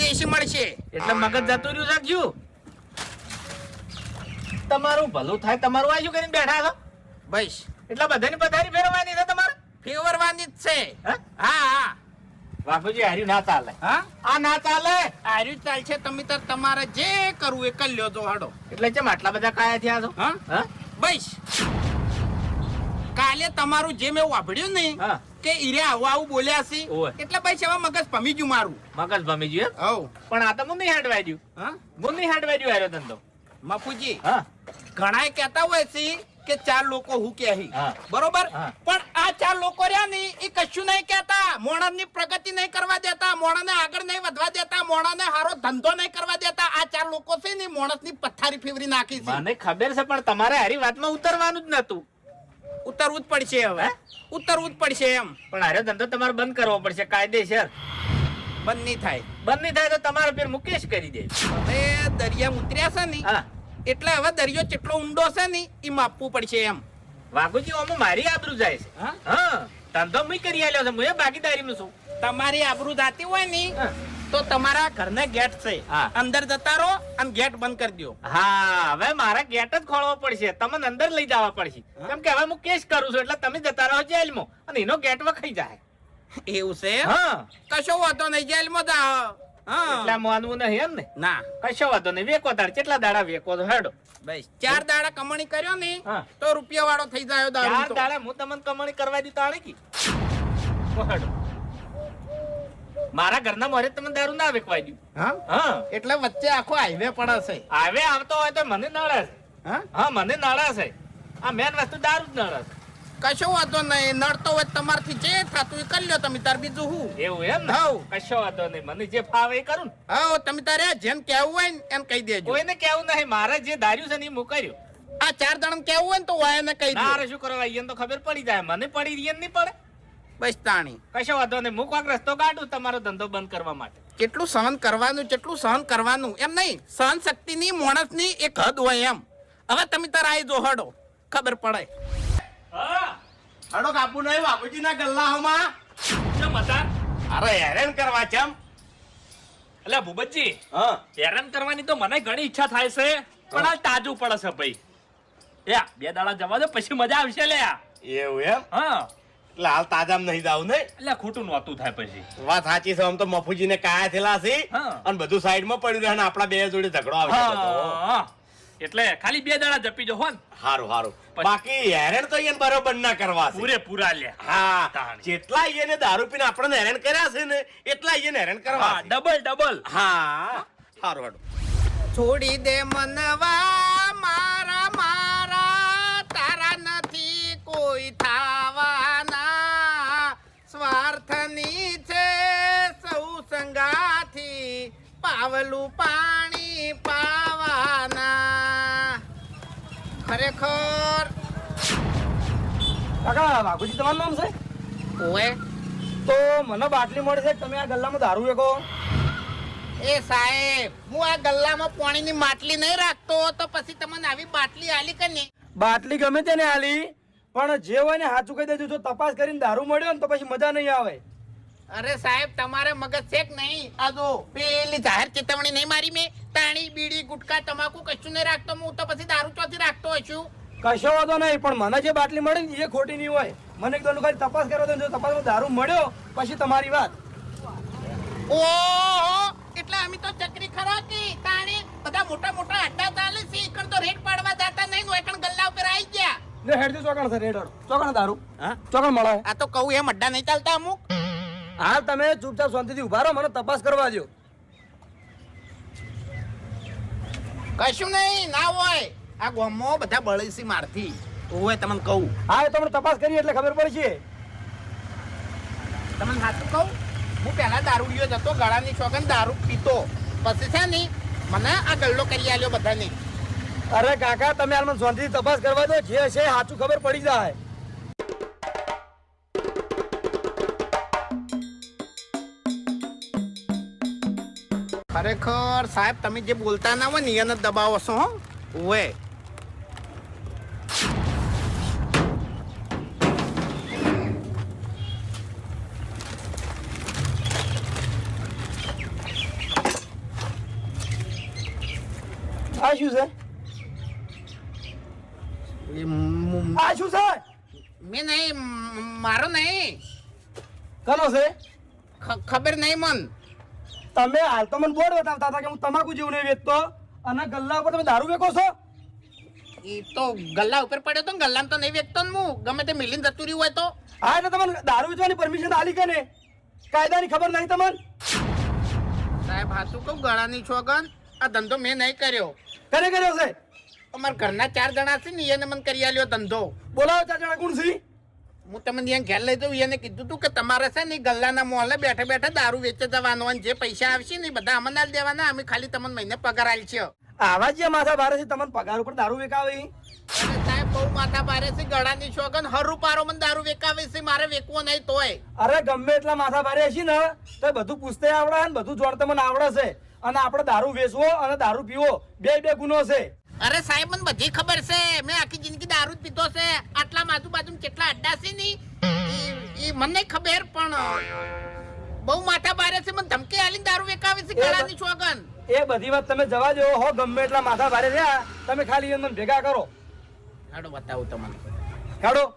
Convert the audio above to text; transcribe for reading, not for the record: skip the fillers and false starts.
દેશી મળશે. એટલે મગજ જતું રહ્યું રાખજો. તમારું ભલું થાય તમારું આયુ કરીને બેઠા છો બસ એટલે બધાની પથારી ફેરવવાની છે તમારે ફેવરવાની જ છે. હે? હા હા બાપુજી હાર્યું ના ચાલે. હા આ ના ચાલે. આર્યું ચાલશે. તમે તો તમારે જે કરવું એ કરી લ્યો તો હાડો. એટલે ચમ આટલા બધા કાયા થયા છો? હા હા બસ કાલે તમારું જે મેં વાપર્યું ને હા. કે ઈરે આવું આવું બોલ્યા છે ઓવે. એટલે ભાઈ હવે મગજ ભમી ગયું મારું. મગજ ભમી ગયું એમ? હવ પણ આ તો હું નહીં હાડવાઈ દઉં. હા હું નહીં હાડવાઈ દઉં હાર્યો ધંધો. મફુજી હા ઘણાય કહેતા હોય છે કે ચાર લોકો હું કે હા. બરોબર હા. પણ આ ચાર લોકો રહ્યા ને એ કશું નહીં કહેતા. મોણસની પ્રગતિ નહીં કરવા દેતા, મોણસને આગળ નહીં વધવા દેતા, મોણસને સારો ધંધો નહીં કરવા દેતા. આ ચાર લોકો છે ને મોણસની પથારી ફેવરી નાખી છે. મને ખબર છે પણ તમારે હારી વાતમાં ઉતરવાનું જ નતું. ઉતરવું જ પડશે હવે. હે? ઉતરવું જ પડશે એમ. પણ હાર્યો ધંધો તમારે બંધ કરવો પડશે કાયદેસર. બંધ નહીં થાય. બંધ નહીં થાય તો તમારે ફેર મુકેશ કરી દે. હવે દરિયા ઉતર્યા છે ને હા એટલે હવે દરિયો કેટલો ઊંડો છે ને એ માપવું પડશે એમ. વાઘુજી આમાં મારી આબરૂ જાય છે. હા? હા ધંધો મુઈ કરી આલ્યો છે. હું એ ભાગીદારીમાં છું. તમારી આબરૂ જાતી હોય ને હા. તો તમારા ઘરને ગેટ છે હા. અંદર જતા રહો અને ગેટ બંધ કરી દો. હા હવે મારા ગેટ જ ખોલવો પડશે. તમને અંદર લઈ જવા પડશે. કેમ કે હવે હું કેસ કરું છું એટલે તમે જતા રહો જેલમાં અને એનો ગેટ વખાઈ જાય. એવું છે હા કશો વાંધો નહીં જેલમાં જાઓ. હા એટલા માનવું નહીં એમ ને? ના કશો વાંધો નહીં. વેકો દાડ કેટલા દાડા વેકો તો હેડો. બસ 4 દાડા કમાણી કર્યો ને હા. તો રૂપિયા વાળો થઈ જાય દારૂ ચાર તો. દાડા હું તમને કમાણી કરવા દી તાણે કી હેડો. મારા ઘરના મોરે તમે દારૂ ના વેકવાઈ દઉં. હા હા એટલે વચ્ચે આખો હાઈવે પડે છે. હવે આવતો હોય તો મને નડે છે. હા હા મને નડે છે. આ મેન વસ્તુ દારૂ જ નડે છે. કશો વાંધો નહીં. નડતો હોય તમારથી જે થતું એ કરી લ્યો તમે તાર. બીજું હું એવું એમ ને? હાઉ. કશો વાંધો નહીં. મને જે ફાવે એ કરું ને. હા તમે તારે જેમ કેવું હોય ને એમ કહી દેજો. કોઈને કેવું નહીં. મારે જે દાર્યું છે ને એ હું કર્યું. આ 4 જણ કેવું હોય ને તો વાય ને કહી દો. ના શું કરવા અહીંયા તો ખબર પડી જાય. મને પડી રહી નહીં પડે. બસ તાણી. કશો વાંધો નહીં. હું કોઈક રસ્તો કાઢું તમારો ધંધો બંધ કરવા માટે. કેટલું સહન કરવાનું, કેટલું સહન કરવાનું એમ નહીં. સહન શક્તિની માણસની એક હદ હોય એમ. હવે તમે તાર આવી જો હડો ખબર પડે. હડો કાપુ નહીં બાપુજીના ગલ્લાઓમાં. કેમ હતા? અરે હેરાન કરવા ચમ. એટલે ભૂપતજી હા હેરાન કરવાની તો મને ઘણી ઈચ્છા થાય છે પણ આ તાજું પડે છે ભાઈ. એ 2 દાડા જવા દો પછી મજા આવશે લે. એવું એમ. હા એટલે હાલ તાજામ નહીં જાવ ને. એટલે ખોટું નહોતું થાય પછી. વાત સાચી છે. આમ તો મફુજીને કાયા થયેલા છે હા. અને બધું સાઈડમાં પડ્યું રહે ને આપણા બે જોડે ઝઘડો આવશે બધો. હા એટલે ખાલી 2 દાડા જપી જો હો ને હારું હારું. બાકી હેરાન તો એને બરોબર ના કરવા છે. પૂરેપૂરા લે. હા તાણ. જેટલા એને દારૂ પીને આપણને હેરાન કર્યા છે ને એટલા એને હેરાન કરવા હા છે. ડબલ. હા હારું હારું. છોડી દે મનવા મારા મારા, તારા નથી કોઈ થાવાના. સ્વાર્થની છે સૌ સંગાથી, પાવલું પાણી પાવાના. ખરેખર કાકા વાઘુજી તમારું નામ છે? ઓએ તો મને બાટલી મળી છે. તમે આ ગલ્લામાં દારૂ વેકો? એ સાહેબ, હું આ ગલ્લામાં પાણીની માટલી નહીં રાખતો તો પછી તમને આવી બાટલી આલી કે નહીં? બાટલી ગમે તેને આલી પણ જે હોય ને સાચું કહી દેજો. જો તપાસ કરીને દારૂ મળ્યો ને તો પછી મજા નહીં આવે. અરે સાહેબ, તમારે મગજ છે કે નહીં? આ જો પેલી જાહેર ચેતવણી નહીં મારી મેં. તાણી, બીડી, ગુટકા, તમાકુ કશું નહીં રાખતો હું, તો પછી દારૂ ચોથી રાખતો હશું? કશો વાંધો નહીં પણ મને જે બાટલી મળી ને એ ખોટી નહીં હોય. મને એક દોનું ખાલી તપાસ કરવા દો. જો તપાસમાં દારૂ મળ્યો પછી તમારી વાત. ઓહો, એટલે અમે તો ચકરી ખરા કે તાણી બધા મોટા મોટા અડ્ડા ચાલે છે. એકણ તો રેટ પાડવા જતા નહીં, એકણ ગલ્લા ઉપર આવી ગયા. ને હેડજો ચોકણ છે રેડર. ચોકણ દારૂ હા? ચોકણ મળે. આ તો કહું એમ અડ્ડા નહીં ચાલતા અમુક. હાલ તમે ચૂપચાપ શાંતિથી ઉભા રહો. મને તપાસ કરવા દો. કશું નહીં ના હોય. આ ગામમાં બધા બળીસી મારથી ઓય તમને કહું. હા એ તમને તપાસ કરી એટલે ખબર પડશે. તમને સાચું કહું, હું પહેલા દારૂડિયો જતો, ગળાની શોખન દારૂ પીતો. પછી છે ને મને આ ગલ્લો કરી આલ્યો બધાને. અરે કાકા તમે હાલ મને શાંતિથી તપાસ કરવા દો. જે છે સાચું ખબર પડી જાય. ખરેખર સાહેબ, તમે જે બોલતા ના હોય ને એને જ દબાવો છો. હો ઓય આ શું છે? આ શું છે? મેં નહીં, મારો નહીં, કનો છે? ખબર નહીં મન. તમે હાલ તો મને બોર્ડ બતાવતા હતા કે હું તમાકુ જેવું નહીં વેચતો અને ગલ્લા ઉપર તમે દારૂ વેચો છો. ઈ તો ગલ્લા ઉપર પડ્યો તો ને, ગલ્લામાં તો નહીં વેચતો ને હું, ગમે તે મિલીને જતું રહ્યું હોય તો. હા એટલે તમને દારૂ વેચવાની પરમિશન આલી કે ને? કાયદાની ખબર નહીં તમને? સાહેબ હાથું કહું, ગળાની છોગન, આ ધંધો મેં નહીં કર્યો. કરે કર્યો છે? અમારા ઘરના 4 જણા છે ને, એને મને કરી આલ્યો ધંધો. બોલાવો 4 જણા કોણ છે? હું તમને ત્યાં ઘેર લઈ જાઉં, એને કીધું તું કે તમારે છે ને ગલ્લાના મોહલ્લે બેઠા બેઠા દારૂ વેચે જવાનો, અને જે પૈસા આવશે ને એ બધા અમને આલી દેવાના, અમે ખાલી તમને મહિને પગાર આલશે. આવા જે માથા ભારે છે તમને પગાર ઉપર દારૂ વેચાવે? અને સાહેબ બહુ માથા ભારે છે, ગળાની છોગન, હરું પારો મને દારૂ વેચાવે છે, મારે વેચવો નહીં તોય. અરે ગમે એટલા માથા ભારે છે ને તો બધું પૂછતે આવડે ને બધું જોડતે મને આવડે છે. અને આપણે દારૂ વેચવો અને દારૂ પીવો બે ગુનો છે. અરે સાહેબ મને બધી ખબર છે, મેં આખી જિંદગી દારૂ જ પીતો છે. આટલા આજુબાજુ કેટલા અડ્ડા છે ને એ મને નહીં ખબર, પણ બહુ માથા ભારે છે, મને ધમકી આલીને દારૂ વેચાવે છે ગળાની છોગન. એ બધી વાત તમે જવા દો હો, ગમે એટલા માથા ભારે રહ્યા તમે ખાલી એમને ભેગા કરો. હાડો બતાવું તમને. કાઢો.